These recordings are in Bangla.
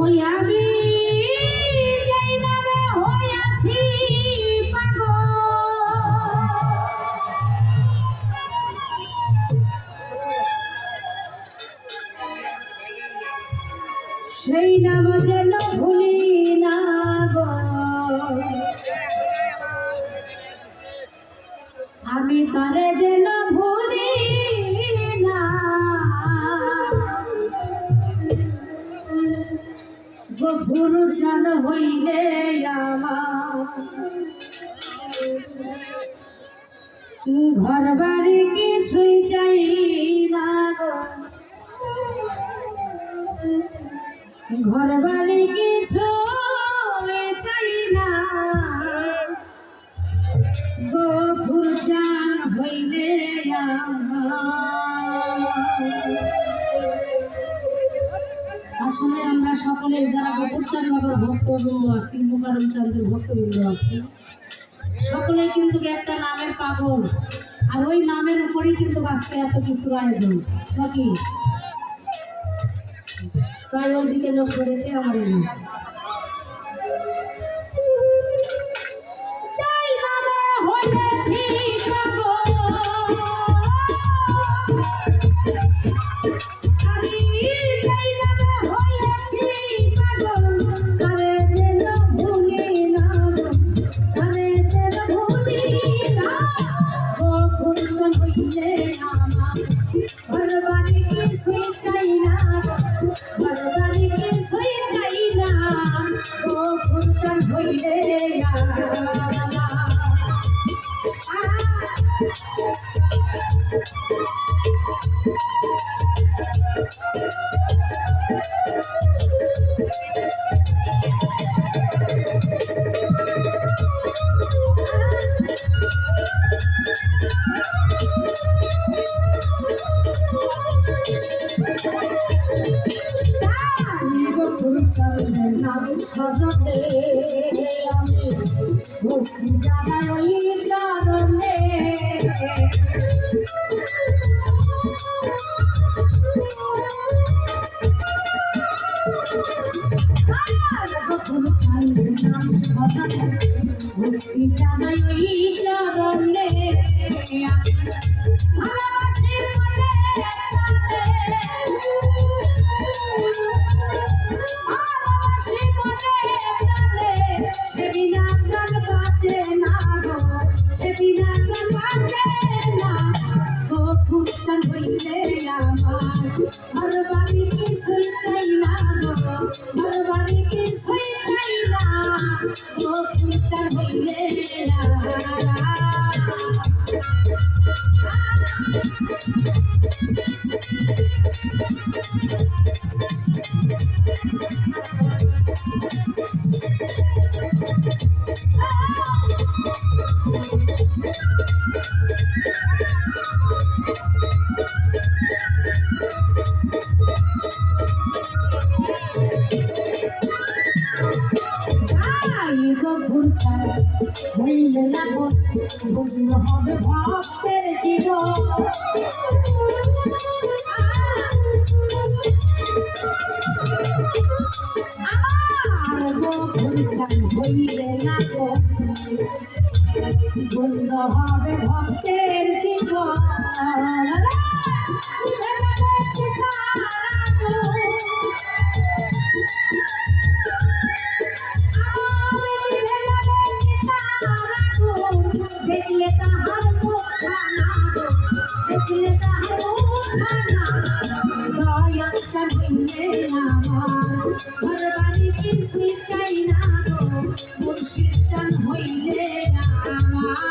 ওই আমি যেই নামে হইয়াছি পাগল, সেই নাম যেন ভুলি না গো। আমি তারে যেন ভুলি না গো। গুরুজন হইলে আমার ঘর বাড়ি কিছুই চাই না গো। ঘর বাড়ি কিছু চাই না গো। গুরুজন হইলে আসলে আমরা সকলে যারা গোপুরচাঁদ বাবার ভক্তবৃন্দ আছি, মুকারম চাঁদের ভক্তবৃন্দ আছি, সকলে কিন্তু একটা নামের পাগল। আর ওই নামের উপরেই কিন্তু আজকে এত কিছু আয়োজন নাকি। তাই ওইদিকে লোক করেছে আমার সজতে আমি ভক্তি জানাই চরণে। ভক্তি জানাই চরণে ভালোবাসি সে বিনা গান বাজে না গো, সে বিনা গান বাজে না গো। গুরুজন হইলে আমার ঘর বাড়ি কিছুই চাই না গো, ঘর বাড়ি কিছুই চাই না গো। গুরুজন হইলে হইলে না পূর্ণ হবে ভক্তের জীবন। হইলে না পূর্ণ হবে ভক্তের জীবন। দেখলে তাহার মুখানা গো, দেখলে তাহার মুখানা দয়াল চান হইলে আমার ঘর বাড়ি কিছুই চাই না গো। মুর্শিদ চান হইলে আমার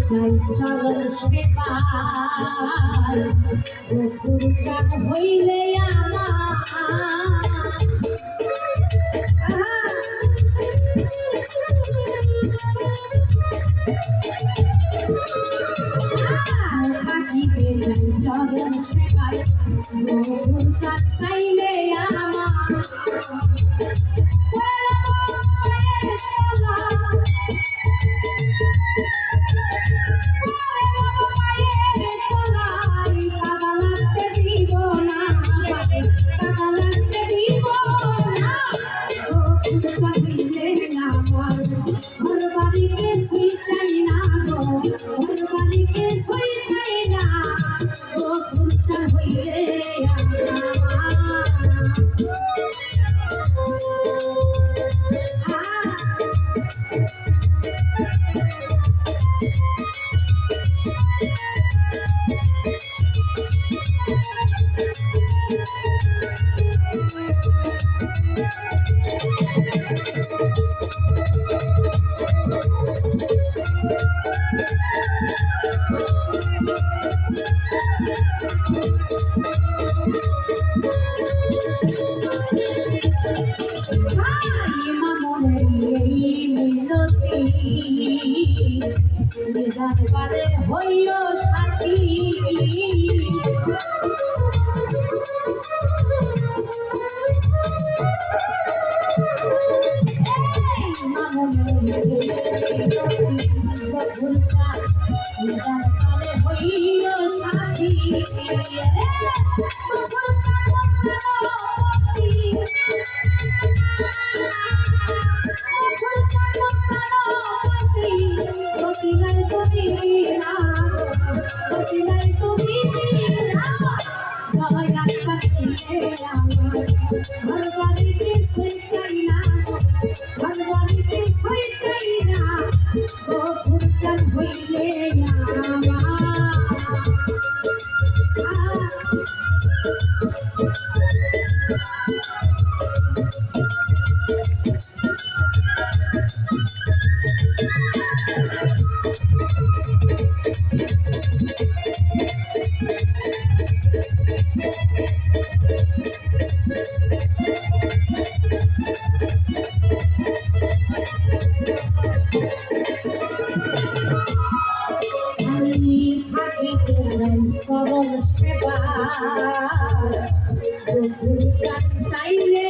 চাই চরণ সেবায়, গুরুচাঁদ হইলে আমার কালে হইও সাথী কালে হইও সাথী সরল সেবা চাইলে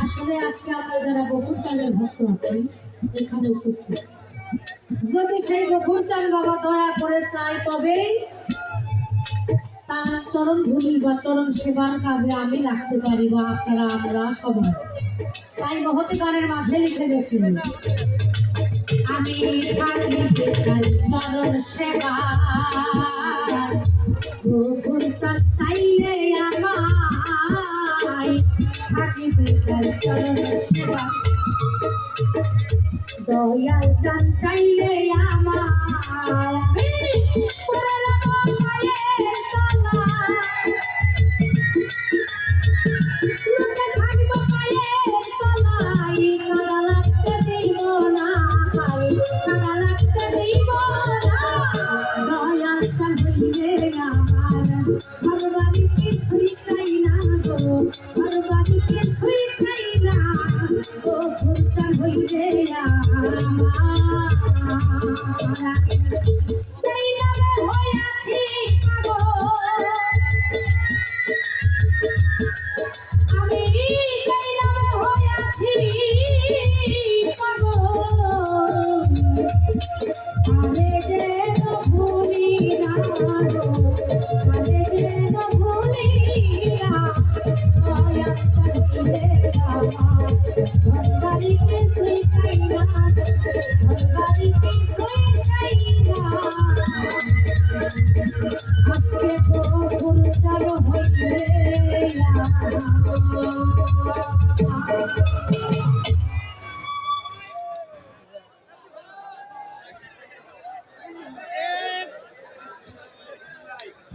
আসলে আজকে আমরা যারা বকুল চাঁদের ভক্ত আছি এখানে উপস্থিত, যদি সেই বকুল চাঁদ বাবা দয়া করে চাই তবেই তার চরণ ধুলি বা চরণ সেবার কাজে আমি রাখতে পারি বা আপনারা আমরা সবাই। তাই মহতি গানের মাঝে লিখে গেছিল, আমি থাকিতে চাই চরণ সেবা চাইলে আমায় থাকিতে চাই চরণ সেবা দয়াল চান চাইলে আমায়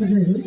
আমি